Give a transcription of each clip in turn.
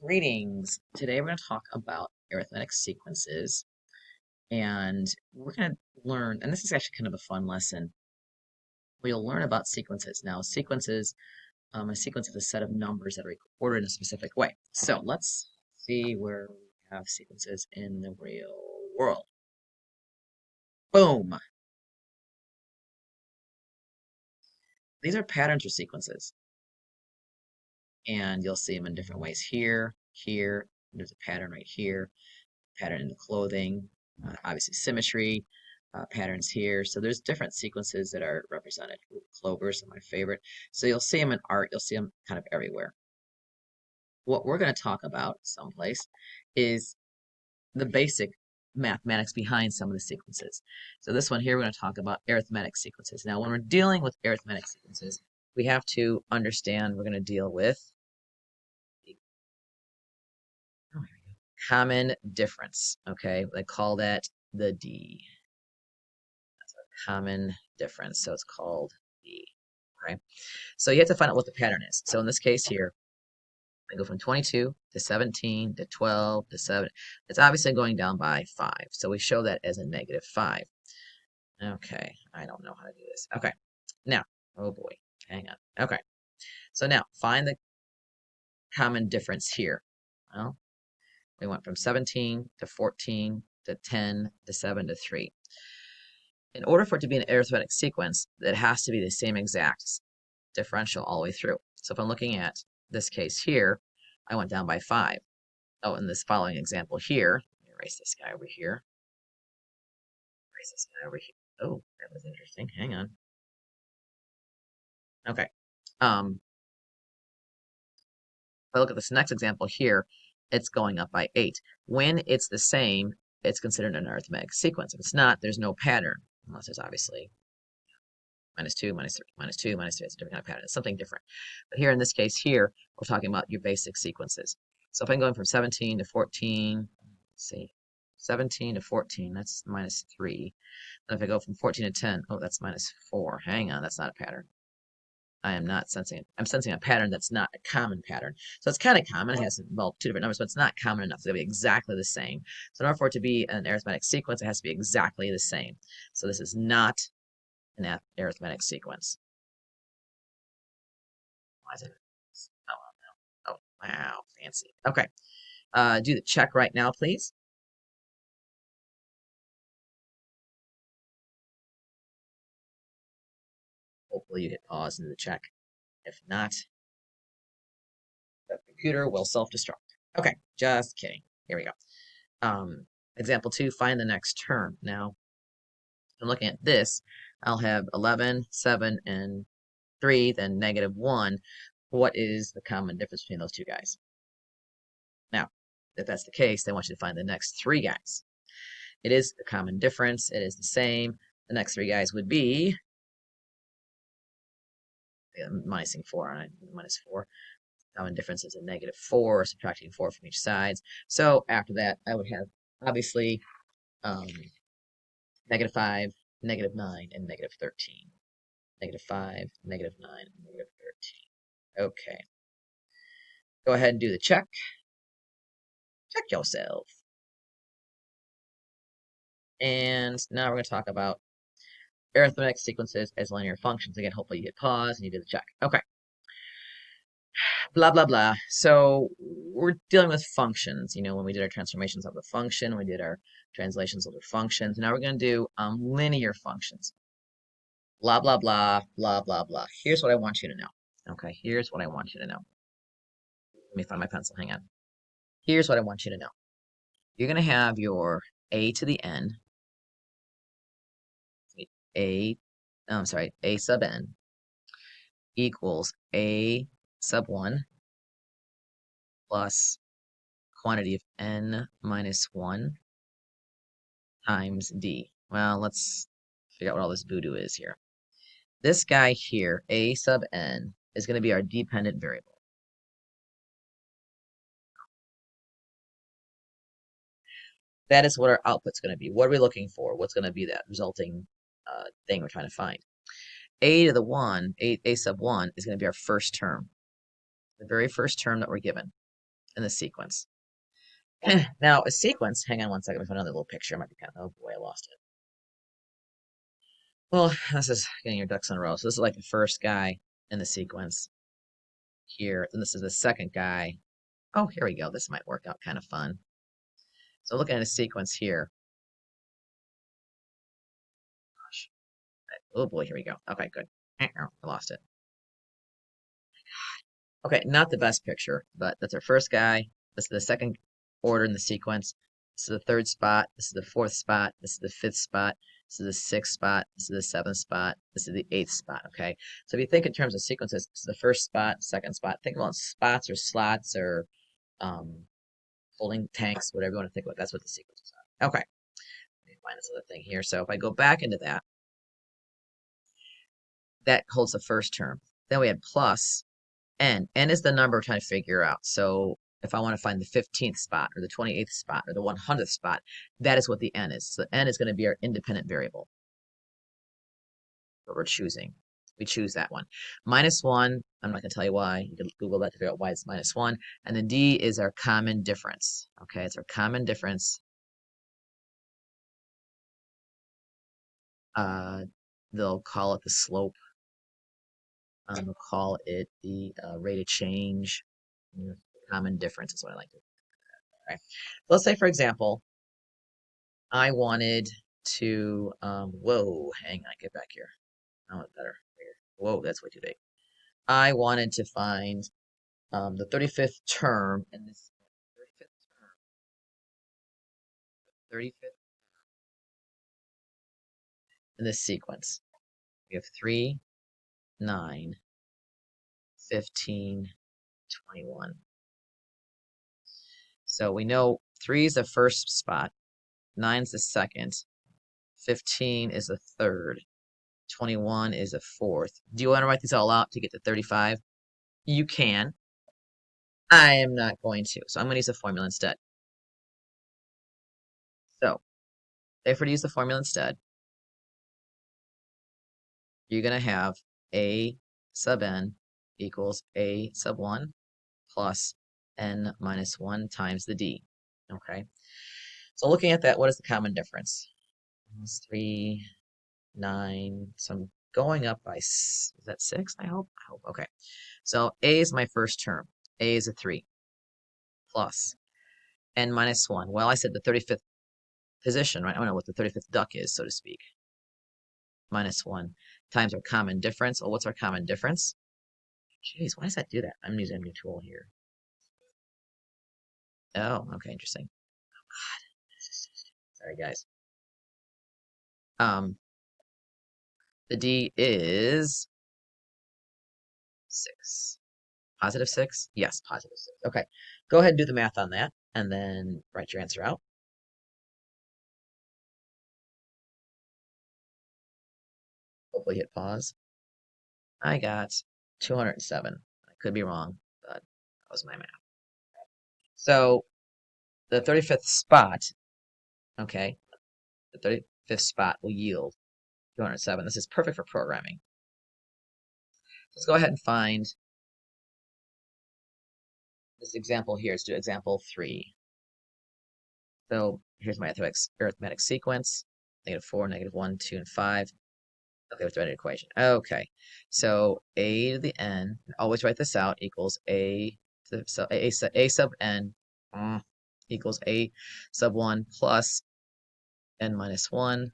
Greetings. Today we're going to talk about arithmetic sequences, and we're going to learn, and this is actually kind of a fun lesson. We'll learn about sequences. Now, sequences, a sequence is a set of numbers that are recorded in a specific way. So let's see where we have sequences in the real world. Boom. These are patterns or sequences, and you'll see them in different ways here, here. There's a pattern right here, pattern in the clothing, obviously symmetry, patterns here. So there's different sequences that are represented. Ooh, clovers are my favorite. So you'll see them in art. You'll see them kind of everywhere. What we're going to talk about someplace is the basic mathematics behind some of the sequences. So this one here, we're going to talk about arithmetic sequences. Now, when we're dealing with arithmetic sequences, we have to understand we're going to deal with the common difference. Okay, they call that the D. Common difference. So it's called D. Okay. So you have to find out what the pattern is. So in this case here, I go from 22 to 17 to 12 to 7. It's obviously going down by 5. So we show that as a negative 5. Okay. I don't know how to do this. Okay. Now, oh boy. Hang on. Okay. So now find the common difference here. Well, we went from 17 to 14 to 10 to 7 to 3. In order for it to be an arithmetic sequence, it has to be the same exact differential all the way through. So if I'm looking at this case here, I went down by 5. Oh, in this following example here, let me erase this guy over here. Erase this guy over here. Oh, that was interesting. Hang on. Okay. If I look at this next example here, it's going up by 8. When it's the same, it's considered an arithmetic sequence. If it's not, there's no pattern, unless there's obviously minus 2, minus 3, minus 2, minus 3. It's a different kind of pattern. It's something different. But here in this case here, we're talking about your basic sequences. So if I'm going from 17 to 14, let's see, 17 to 14, that's minus 3. And if I go from 14 to 10, oh, that's minus 4. Hang on, that's not a pattern. I am not sensing it. I'm sensing a pattern that's not a common pattern. So it's kind of common. It has, well, two different numbers, but it's not common enough. It's going to be exactly the same. So in order for it to be an arithmetic sequence, it has to be exactly the same. So this is not an arithmetic sequence. Why is it? Oh, wow, fancy. Okay, do the check right now, please. Hopefully you hit pause and do the check. If not, the computer will self-destruct. Okay, just kidding. Here we go. Example 2, find the next term. Now, I'm looking at this. I'll have 11, 7, and 3, then negative 1. What is the common difference between those two guys? Now, if that's the case, they want you to find the next 3 guys. It is a common difference. It is the same. The next 3 guys would be minusing 4 on it, minus 4. Common difference is a negative 4, subtracting 4 from each side. So after that, I would have obviously negative 5, negative 9, and negative 13. Negative 5, negative 9, and negative 13. Okay. Go ahead and do the check. Check yourself. And now we're going to talk about arithmetic sequences as linear functions. Again, hopefully you hit pause and you do the check. Okay. Blah, blah, blah. So we're dealing with functions. You know, when we did our transformations of the function, we did our translations of the functions. Now we're going to do linear functions. Blah, blah, blah, blah, blah, blah. Here's what I want you to know. Okay, here's what I want you to know. Let me find my pencil. Hang on. Here's what I want you to know. You're going to have your a to the n, a sub n equals a sub 1 plus quantity of n minus 1 times d. Well, let's figure out what all this voodoo is here. This guy here, a sub n, is going to be our dependent variable. That is what our output's going to be. What are we looking for? What's going to be that resulting thing we're trying to find? A to the 1, a sub 1, is going to be our first term. The very first term that we're given. in the sequence. Now, a sequence, hang on one second, let me find another little picture. It might be kind of, oh boy, I lost it. Well, this is getting your ducks in a row. So this is like the first guy in the sequence here. And this is the second guy. Oh, here we go. This might work out kind of fun. So looking at a sequence here. Gosh. Oh boy, here we go. Okay, good. I lost it. Okay, not the best picture, but that's our first guy. This is the second order in the sequence. This is the third spot. This is the fourth spot. This is the fifth spot. This is the sixth spot. This is the seventh spot. This is the eighth spot. Okay, so if you think in terms of sequences, this is the first spot, second spot. Think about spots or slots or um, holding tanks, whatever you want to think about. That's what the sequences are. Okay, let me find this other thing here. So if I go back into that, that holds the first term. Then we had plus n. N is the number we're trying to figure out. So if I want to find the 15th spot or the 28th spot or the 100th spot, that is what the n is. So n is going to be our independent variable. What we're choosing. We choose that one. -1, I'm not going to tell you why. You can Google that to figure out why it's -1. And then d is our common difference. Okay, it's our common difference. They'll call it the slope. They'll call it the rate of change. Common difference is what I like to do. Okay. Let's say, for example, I wanted to, whoa, hang on, get back here. Oh, better. Whoa, that's way too big. I wanted to find the 35th term in this 35th in this sequence. We have 3, 9, 15, 21. So we know 3 is the first spot, 9 is the second, 15 is the third, 21 is the fourth. Do you want to write these all out to get to 35? You can. I am not going to. So I'm going to use a formula instead. So if we're to use the formula instead, you're going to have a sub n equals a sub 1 plus n minus 1 times the d. Okay. So looking at that, what is the common difference? It's 3, 9. So I'm going up by, is that 6? I hope. Okay. So a is my first term. A is a 3 plus n minus 1. Well, I said the 35th position, right? I don't know what the 35th duck is, so to speak. Minus 1 times our common difference. Oh, what's our common difference? Jeez, why does that do that? I'm using a new tool here. Oh, okay, interesting. Oh, God. Sorry, guys. The D is 6. Positive 6? Yes, positive 6. Okay, go ahead and do the math on that, and then write your answer out. Hopefully hit pause. I got 207. I could be wrong, but that was my math. So the 35th spot, okay, the 35th spot will yield 207. This is perfect for programming. Let's go ahead and find this example here. Let's do example 3. So here's my arithmetic sequence. -4, -1, 2, and 5. Okay, let's write an equation. Okay, so a to the n, always write this out, equals a sub n equals a sub 1 plus n minus 1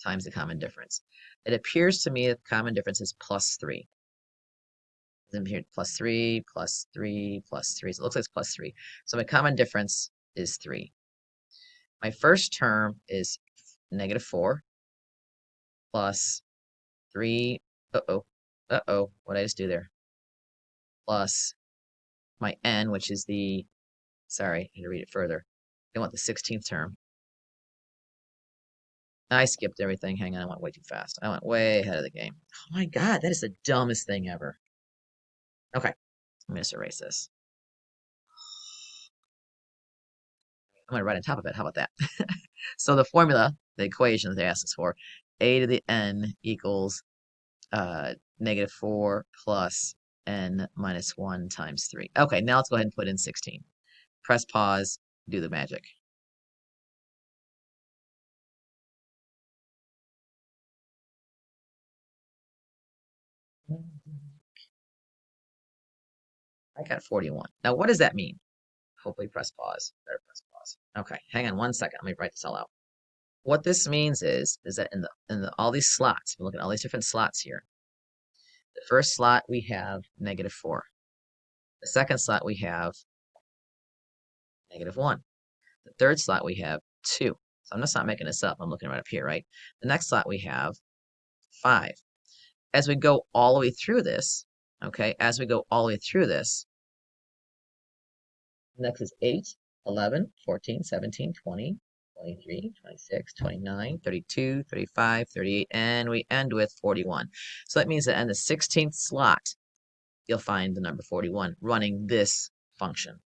times the common difference. It appears to me that the common difference is plus 3. Then here, plus 3, plus 3, plus 3. So it looks like it's plus 3. So my common difference is 3. My first term is -4 plus 3. What did I just do there? Plus my n, which is the, sorry, I need to read it further. I want the 16th term. I skipped everything. Hang on, I went way too fast. I went way ahead of the game. Oh my God, that is the dumbest thing ever. Okay, I'm going to just erase this. I'm going to write on top of it. How about that? So the formula, the equation that they asked us for, a to the n equals -4 plus n minus 1 times 3. Okay, now let's go ahead and put in 16. Press pause, do the magic. I got 41. Now, what does that mean? Hopefully press pause. Better press pause. Okay, hang on one second. Let me write this all out. What this means is that in all these slots, we look at all these different slots here. The first slot we have -4. The second slot we have -1. The third slot we have 2. So I'm just not making this up. I'm looking right up here, right? The next slot we have 5. As we go all the way through this, okay, as we go all the way through this, next is 8, 11, 14, 17, 20, 23, 26, 29, 32, 35, 38, and we end with 41. So that means that in the 16th slot, you'll find the number 41 running this function.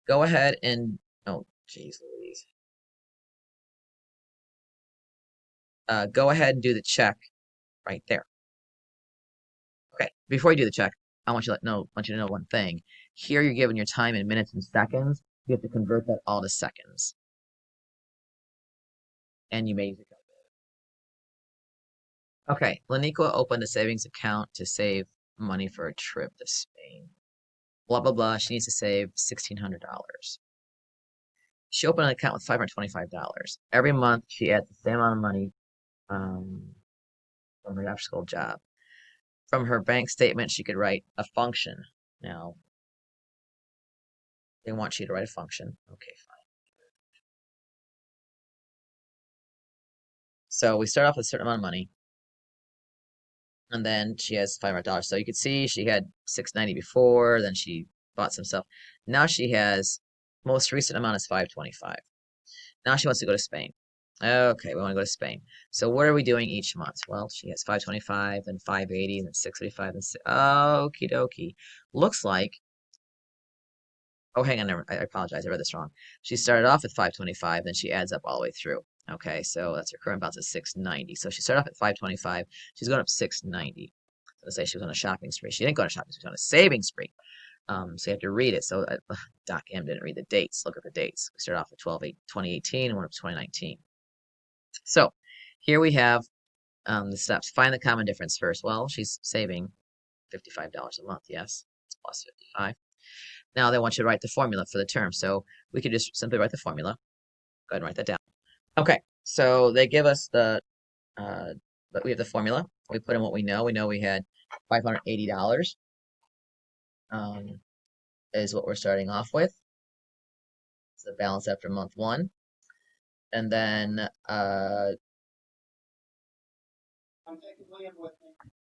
Go ahead and, oh, geez Louise. Go ahead and do the check right there. Okay, before you do the check, I want you to know one thing. Here you're given your time in minutes and seconds. You have to convert that all to seconds. And you may use a calculator. Okay, Laniqua opened a savings account to save money for a trip to Spain. Blah, blah, blah. She needs to save $1,600. She opened an account with $525. Every month, she adds the same amount of money from her after school job. From her bank statement, she could write a function. Now, they want you to write a function. Okay, fine. So we start off with a certain amount of money, and then she has $500. So you could see she had $690 before, then she bought some stuff. Now she has, most recent amount is $525. Now she wants to go to Spain. Okay, we want to go to Spain. So what are we doing each month? Well, she has $525, then $580, then $635, then okie dokie. Looks like, oh, hang on, I apologize, I read this wrong. She started off with $525, then she adds up all the way through. Okay, so that's her current balance is $690. So she started off at $525, she's going up $690. So let's say she was on a shopping spree. She didn't go on a shopping spree, she was on a saving spree. So you have to read it. So Doc M didn't read the dates. Look at the dates. We started off at 12/8/2018 and went up to 2019. So here we have the steps. Find the common difference first. Well, she's saving $55 a month. Yes, it's plus 55. Now they want you to write the formula for the term. So we could just simply write the formula. Go ahead and write that down. Okay, so they give us but we have the formula. We put in what we know. We know we had $580 is what we're starting off with. It's the balance after month 1. And then,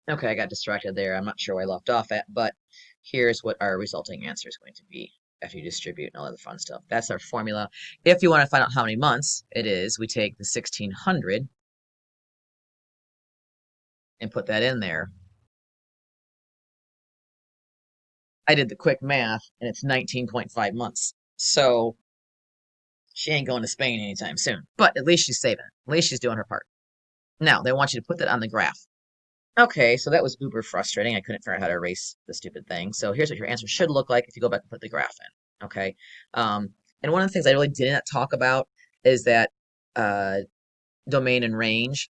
okay, I got distracted there. I'm not sure where I left off at, but here's what our resulting answer is going to be after you distribute and all of the fun stuff. That's our formula. If you want to find out how many months it is, we take the 1600 and put that in there. I did the quick math, and it's 19.5 months. So she ain't going to Spain anytime soon. But at least she's saving it. At least she's doing her part. Now, they want you to put that on the graph. Okay, so that was uber frustrating. I couldn't figure out how to erase the stupid thing. So here's what your answer should look like if you go back and put the graph in. Okay, and one of the things I really did not talk about is that domain and range.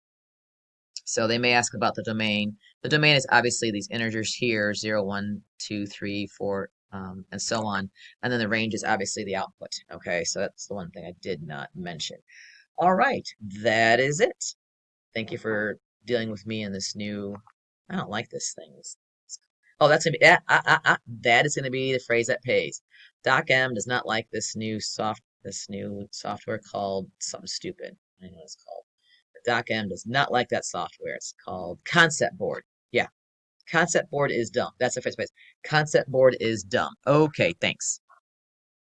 So they may ask about the domain. The domain is obviously these integers here, 0, 1, 2, 3, 4, and so on. And then the range is obviously the output. Okay, so that's the one thing I did not mention. All right, that is it. Thank you for dealing with me in this new, I don't like this thing. Oh, that's gonna be, that is gonna be the phrase that pays. Doc M does not like this new software called something stupid. I know what it's called. But Doc M does not like that software. It's called Concept Board. Yeah, Concept Board is dumb. That's the phrase. Concept Board is dumb. Okay, thanks.